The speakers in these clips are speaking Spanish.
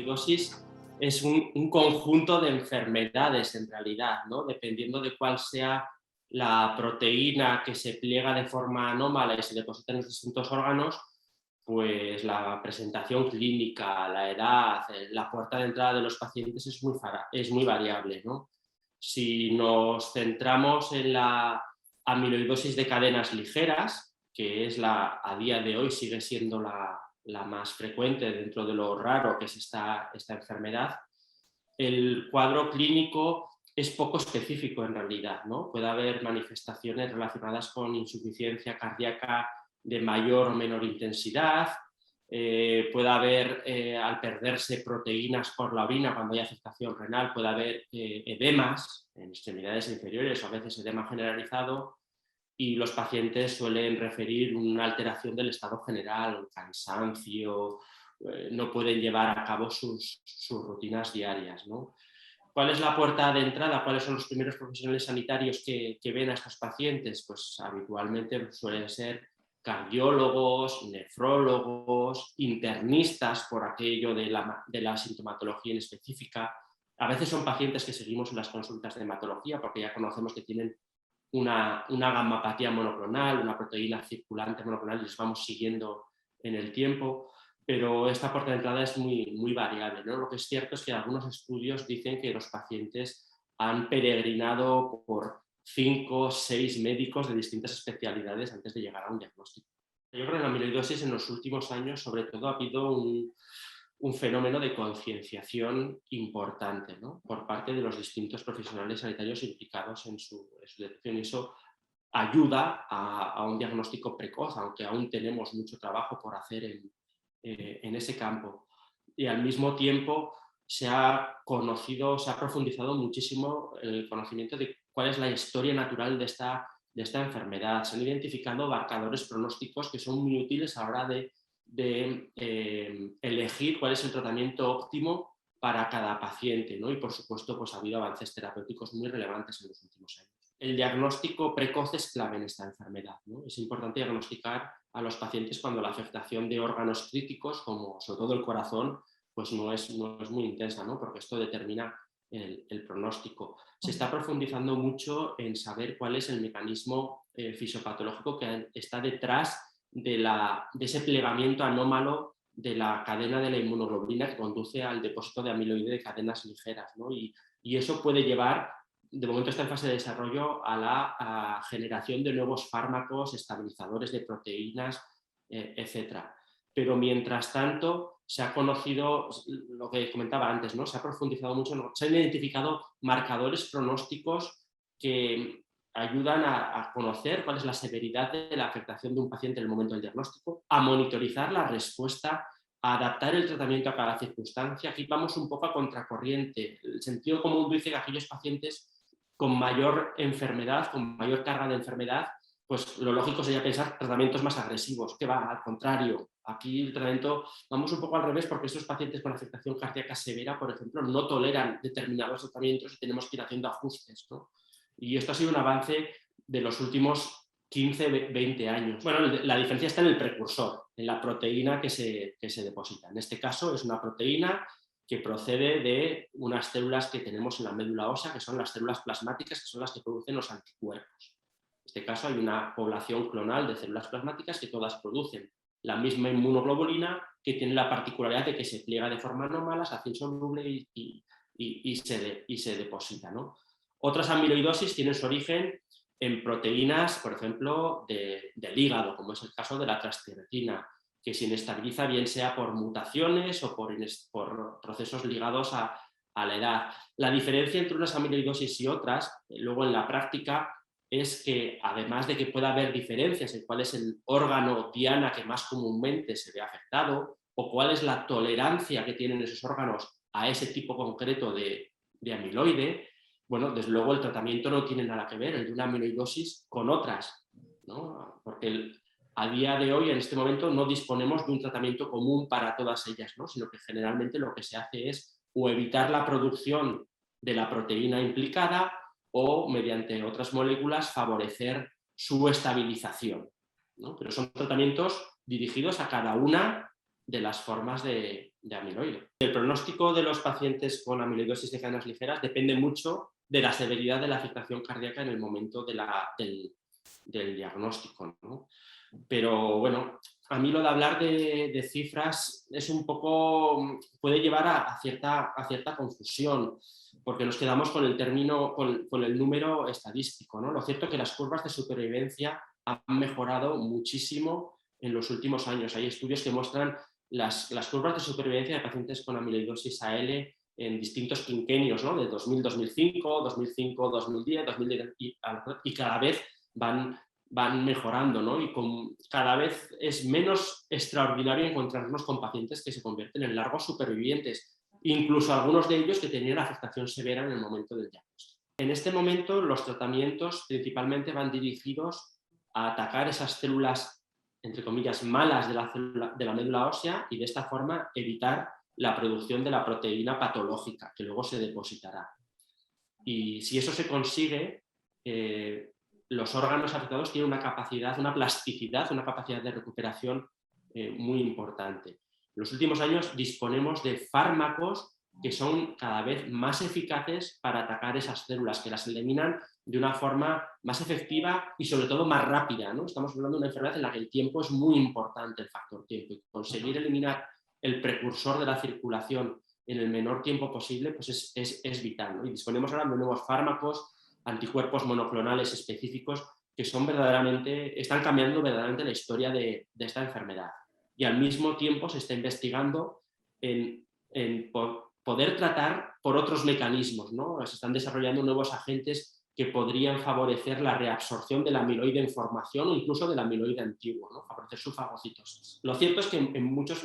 amiloidosis es un conjunto de enfermedades en realidad, ¿no? Dependiendo de cuál sea la proteína que se pliega de forma anómala y se deposita en los distintos órganos, pues la presentación clínica, la edad, la puerta de entrada de los pacientes es muy variable, ¿no? Si nos centramos en la amiloidosis de cadenas ligeras, que es a día de hoy sigue siendo la más frecuente dentro de lo raro que es esta enfermedad, el cuadro clínico es poco específico en realidad, ¿no? Puede haber manifestaciones relacionadas con insuficiencia cardíaca de mayor o menor intensidad, puede haber, al perderse proteínas por la orina cuando hay afectación renal, puede haber edemas en extremidades inferiores o a veces edema generalizado, y los pacientes suelen referir una alteración del estado general, cansancio, no pueden llevar a cabo sus rutinas diarias, ¿no? ¿Cuál es la puerta de entrada? ¿Cuáles son los primeros profesionales sanitarios que ven a estos pacientes? Pues habitualmente suelen ser cardiólogos, nefrólogos, internistas por aquello de la sintomatología en específica. A veces son pacientes que seguimos en las consultas de hematología porque ya conocemos que tienen una gammapatía monoclonal, una proteína circulante monoclonal y les vamos siguiendo en el tiempo, pero esta puerta de entrada es muy variable, ¿no? Lo que es cierto es que algunos estudios dicen que los pacientes han peregrinado por 5 o 6 médicos de distintas especialidades antes de llegar a un diagnóstico. Yo creo que en la amiloidosis en los últimos años sobre todo ha habido un fenómeno de concienciación importante, ¿no? Por parte de los distintos profesionales sanitarios implicados en su detección, y eso ayuda a un diagnóstico precoz, aunque aún tenemos mucho trabajo por hacer en ese campo. Y al mismo tiempo se ha profundizado muchísimo el conocimiento de cuál es la historia natural de esta enfermedad. Se han identificado marcadores pronósticos que son muy útiles a la hora de elegir cuál es el tratamiento óptimo para cada paciente, ¿no? Y por supuesto pues ha habido avances terapéuticos muy relevantes en los últimos años. El diagnóstico precoz es clave en esta enfermedad, ¿no? Es importante diagnosticar a los pacientes cuando la afectación de órganos críticos, como sobre todo el corazón, pues no es muy intensa, ¿no? Porque esto determina el pronóstico. Se está profundizando mucho en saber cuál es el mecanismo fisiopatológico que está detrás de ese plegamiento anómalo de la cadena de la inmunoglobulina que conduce al depósito de amiloide de cadenas ligeras, ¿no? Y eso puede llevar, de momento está en fase de desarrollo, a la generación de nuevos fármacos, estabilizadores de proteínas, etc. Pero mientras tanto se ha conocido lo que comentaba antes, ¿no? Se ha profundizado mucho, se han identificado marcadores pronósticos que ayudan a conocer cuál es la severidad de la afectación de un paciente en el momento del diagnóstico, a monitorizar la respuesta, a adaptar el tratamiento a cada circunstancia. Aquí vamos un poco a contracorriente. El sentido común dice que aquellos pacientes con mayor enfermedad, con mayor carga de enfermedad, pues lo lógico sería pensar tratamientos más agresivos, que va al contrario. Aquí el tratamiento, vamos un poco al revés, porque estos pacientes con afectación cardíaca severa, por ejemplo, no toleran determinados tratamientos y tenemos que ir haciendo ajustes, ¿no? Y esto ha sido un avance de los últimos 15, 20 años. Bueno, la diferencia está en el precursor, en la proteína que se deposita. En este caso es una proteína que procede de unas células que tenemos en la médula ósea, que son las células plasmáticas, que son las que producen los anticuerpos. En este caso hay una población clonal de células plasmáticas que todas producen la misma inmunoglobulina, que tiene la particularidad de que se pliega de forma anómala, se hace insoluble y se deposita, ¿no? Otras amiloidosis tienen su origen en proteínas, por ejemplo, del hígado, como es el caso de la transtiratina, que se inestabiliza bien sea por mutaciones o por procesos ligados a la edad. La diferencia entre unas amiloidosis y otras, luego en la práctica, es que además de que pueda haber diferencias en cuál es el órgano diana que más comúnmente se ve afectado o cuál es la tolerancia que tienen esos órganos a ese tipo concreto de amiloide, bueno, desde luego el tratamiento no tiene nada que ver, el de una amiloidosis con otras, ¿no? Porque a día de hoy, en este momento, no disponemos de un tratamiento común para todas ellas, ¿no? Sino que generalmente lo que se hace es o evitar la producción de la proteína implicada o, mediante otras moléculas, favorecer su estabilización, ¿no? Pero son tratamientos dirigidos a cada una de las formas de amiloide. El pronóstico de los pacientes con amiloidosis de cadenas ligeras depende mucho de la severidad de la afectación cardíaca en el momento del diagnóstico, ¿no? Pero bueno, a mí lo de hablar de cifras es un poco, puede llevar a cierta confusión, porque nos quedamos con el término, con el número estadístico, ¿no? Lo cierto es que las curvas de supervivencia han mejorado muchísimo en los últimos años. Hay estudios que muestran las curvas de supervivencia de pacientes con amiloidosis AL en distintos quinquenios, ¿no? De 2000-2005, 2005-2010, 2010 y cada vez van mejorando, ¿no? Y cada vez es menos extraordinario encontrarnos con pacientes que se convierten en largos supervivientes, incluso algunos de ellos que tenían afectación severa en el momento del diagnóstico. En este momento los tratamientos principalmente van dirigidos a atacar esas células, entre comillas, malas de la médula ósea y de esta forma evitar la producción de la proteína patológica que luego se depositará. Y si eso se consigue, los órganos afectados tienen una capacidad, una plasticidad, una capacidad de recuperación muy importante. En los últimos años disponemos de fármacos que son cada vez más eficaces para atacar esas células, que las eliminan de una forma más efectiva y sobre todo más rápida, ¿no? Estamos hablando de una enfermedad en la que el tiempo es muy importante, el factor tiempo, y conseguir eliminar el precursor de la circulación en el menor tiempo posible pues es vital, ¿no? Y disponemos ahora de nuevos fármacos, anticuerpos monoclonales específicos que están cambiando verdaderamente la historia de esta enfermedad. Y al mismo tiempo se está investigando en poder tratar por otros mecanismos, ¿no? Se están desarrollando nuevos agentes que podrían favorecer la reabsorción del amiloide en formación o incluso del amiloide antiguo, ¿no? Favorecer su fagocitosis. Lo cierto es que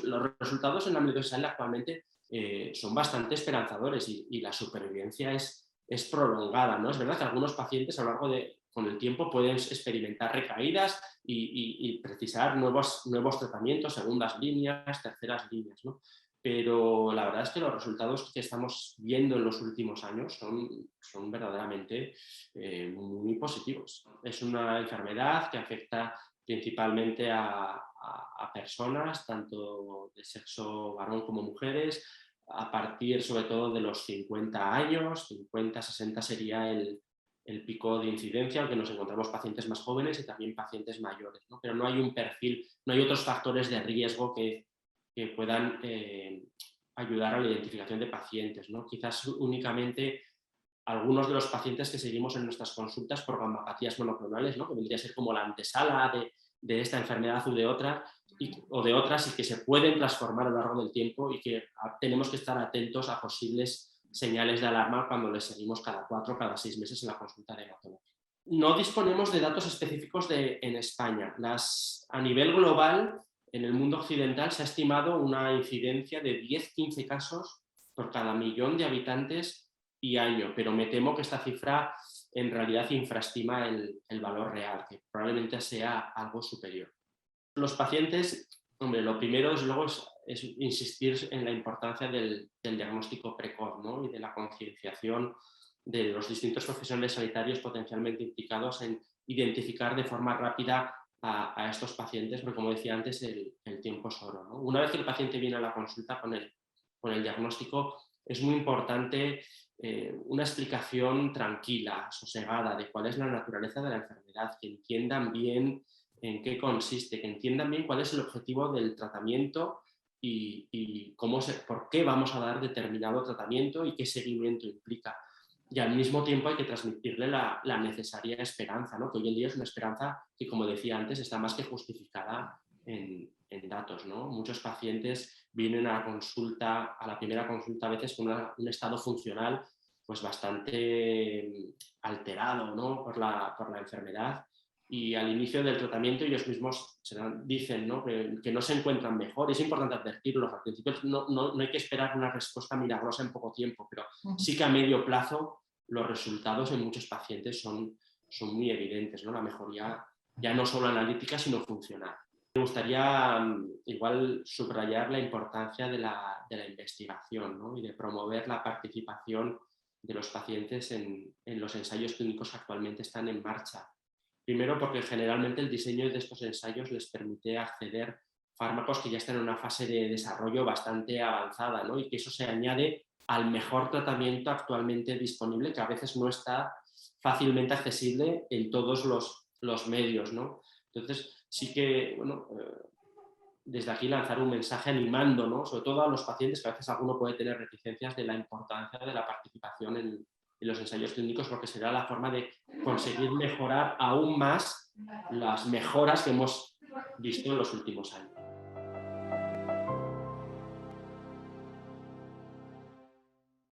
los resultados en la amiloidosis actualmente son bastante esperanzadores y la supervivencia es prolongada, ¿no? Es verdad que algunos pacientes a lo largo con el tiempo pueden experimentar recaídas y precisar nuevos tratamientos, segundas líneas, terceras líneas, ¿no? Pero la verdad es que los resultados que estamos viendo en los últimos años son verdaderamente muy positivos. Es una enfermedad que afecta principalmente a personas, tanto de sexo varón como mujeres, a partir sobre todo de los 50 años, 50, 60 sería el pico de incidencia, aunque nos encontramos pacientes más jóvenes y también pacientes mayores, ¿no? Pero no hay un perfil, no hay otros factores de riesgo que puedan ayudar a la identificación de pacientes, ¿no? Quizás únicamente algunos de los pacientes que seguimos en nuestras consultas por gammatopatías monoclonales, ¿no? Que vendría a ser como la antesala de esta enfermedad o de otras y que se pueden transformar a lo largo del tiempo y que tenemos que estar atentos a posibles señales de alarma cuando les seguimos cada 4 o cada 6 meses en la consulta de hematología. No disponemos de datos específicos en España. A nivel global, en el mundo occidental se ha estimado una incidencia de 10-15 casos por cada millón de habitantes y año, pero me temo que esta cifra en realidad infraestima el valor real, que probablemente sea algo superior. Los pacientes, hombre, lo primero desde luego es insistir en la importancia del diagnóstico precoz, ¿no? Y de la concienciación de los distintos profesionales sanitarios potencialmente implicados en identificar de forma rápida a estos pacientes, porque como decía antes, el tiempo es oro, ¿no? Una vez que el paciente viene a la consulta con el diagnóstico, es muy importante una explicación tranquila, sosegada, de cuál es la naturaleza de la enfermedad, que entiendan bien en qué consiste, que entiendan bien cuál es el objetivo del tratamiento y por qué vamos a dar determinado tratamiento y qué seguimiento implica. Y al mismo tiempo hay que transmitirle la necesaria esperanza, ¿no? Que hoy en día es una esperanza que, como decía antes, está más que justificada en datos, ¿no? Muchos pacientes vienen a la primera consulta a veces con un estado funcional pues bastante alterado, ¿no? por la enfermedad, y al inicio del tratamiento ellos mismos dicen, ¿no? Que no se encuentran mejor. Es importante advertirlos. Al principio no hay que esperar una respuesta milagrosa en poco tiempo, pero sí que a medio plazo los resultados en muchos pacientes son muy evidentes, ¿no? La mejoría ya no solo analítica, sino funcional. Me gustaría igual subrayar la importancia de la investigación, ¿no? Y de promover la participación de los pacientes en los ensayos clínicos que actualmente están en marcha. Primero porque generalmente el diseño de estos ensayos les permite acceder fármacos que ya están en una fase de desarrollo bastante avanzada, ¿no? Y que eso se añade al mejor tratamiento actualmente disponible, que a veces no está fácilmente accesible en todos los medios, ¿no? Entonces, sí que, bueno, desde aquí lanzar un mensaje animando, ¿no? Sobre todo a los pacientes, que a veces alguno puede tener reticencias, de la importancia de la participación en los ensayos clínicos, porque será la forma de conseguir mejorar aún más las mejoras que hemos visto en los últimos años.